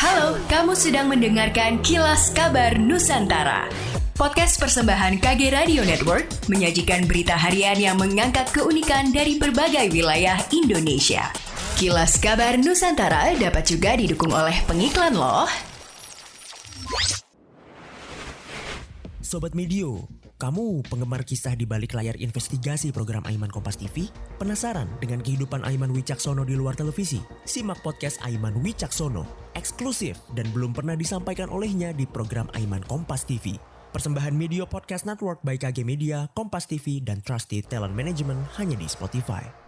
Halo, kamu sedang mendengarkan Kilas Kabar Nusantara. Podcast persembahan KG Radio Network menyajikan berita harian yang mengangkat keunikan dari berbagai wilayah Indonesia. Kilas Kabar Nusantara dapat juga didukung oleh pengiklan loh. Sobat Medio, kamu penggemar kisah di balik layar investigasi program Aiman Kompas TV? Penasaran dengan kehidupan Aiman Wicaksono di luar televisi? Simak podcast Aiman Wicaksono, eksklusif dan belum pernah disampaikan olehnya di program Aiman Kompas TV. Persembahan Media Podcast Network by KG Media, Kompas TV, dan Trusted Talent Management hanya di Spotify.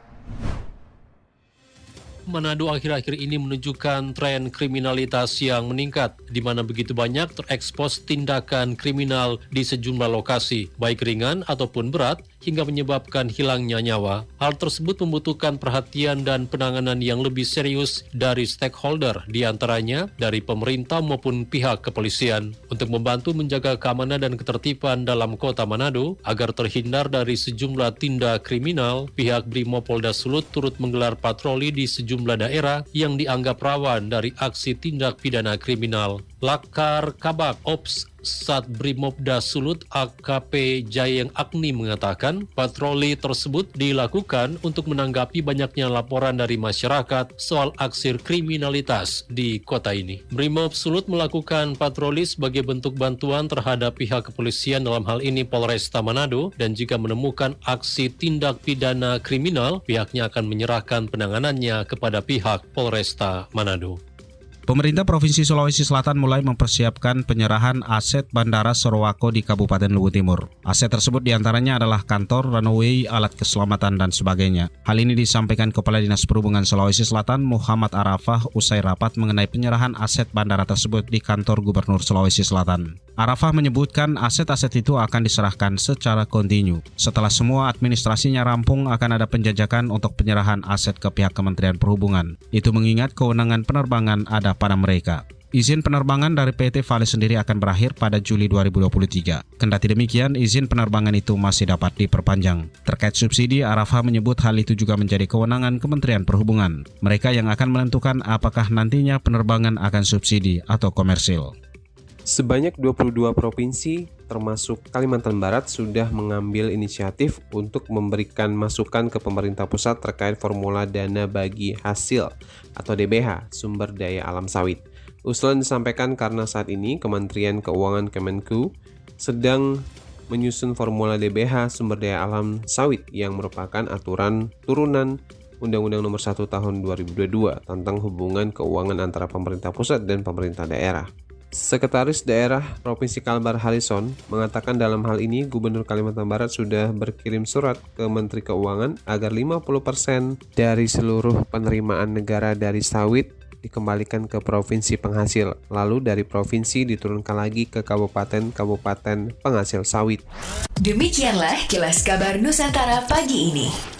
Manado akhir-akhir ini menunjukkan tren kriminalitas yang meningkat, di mana begitu banyak terekspos tindakan kriminal di sejumlah lokasi, baik ringan ataupun berat, hingga menyebabkan hilangnya nyawa. Hal tersebut membutuhkan perhatian dan penanganan yang lebih serius dari stakeholder, diantaranya dari pemerintah maupun pihak kepolisian, untuk membantu menjaga keamanan dan ketertiban dalam kota Manado agar terhindar dari sejumlah tindak kriminal. Pihak Brimopolda Sulut turut menggelar patroli di sejumlah daerah yang dianggap rawan dari aksi tindak pidana kriminal. Lakar Kabak Ops Sat Brimopolda Sulut AKP Jayeng Agni mengatakan patroli tersebut dilakukan untuk menanggapi banyaknya laporan dari masyarakat soal aksi kriminalitas di kota ini. Brimob Sulut melakukan patroli sebagai bentuk bantuan terhadap pihak kepolisian, dalam hal ini Polresta Manado, dan jika menemukan aksi tindak pidana kriminal, pihaknya akan menyerahkan penanganannya kepada pihak Polresta Manado. Pemerintah Provinsi Sulawesi Selatan mulai mempersiapkan penyerahan aset Bandara Sorowako di Kabupaten Luwu Timur. Aset tersebut diantaranya adalah kantor, runway, alat keselamatan, dan sebagainya. Hal ini disampaikan Kepala Dinas Perhubungan Sulawesi Selatan Muhammad Arafah usai rapat mengenai penyerahan aset bandara tersebut di kantor Gubernur Sulawesi Selatan. Arafah menyebutkan aset-aset itu akan diserahkan secara kontinu. Setelah semua administrasinya rampung, akan ada penjajakan untuk penyerahan aset ke pihak Kementerian Perhubungan. Itu mengingat kewenangan penerbangan ada pada mereka. Izin penerbangan dari PT Vale sendiri akan berakhir pada Juli 2023. Kendati demikian, izin penerbangan itu masih dapat diperpanjang. Terkait subsidi, Arafah menyebut hal itu juga menjadi kewenangan Kementerian Perhubungan. Mereka yang akan menentukan apakah nantinya penerbangan akan subsidi atau komersil. Sebanyak 22 provinsi termasuk Kalimantan Barat sudah mengambil inisiatif untuk memberikan masukan ke pemerintah pusat terkait formula dana bagi hasil atau DBH sumber daya alam sawit. Usulan disampaikan karena saat ini Kementerian Keuangan Kemenku sedang menyusun formula DBH sumber daya alam sawit yang merupakan aturan turunan Undang-Undang Nomor 1 Tahun 2022 tentang hubungan keuangan antara pemerintah pusat dan pemerintah daerah. Sekretaris Daerah Provinsi Kalbar Harrison mengatakan dalam hal ini Gubernur Kalimantan Barat sudah berkirim surat ke Menteri Keuangan agar 50% dari seluruh penerimaan negara dari sawit dikembalikan ke provinsi penghasil, lalu dari provinsi diturunkan lagi ke kabupaten-kabupaten penghasil sawit. Demikianlah Kilas Kabar Nusantara pagi ini.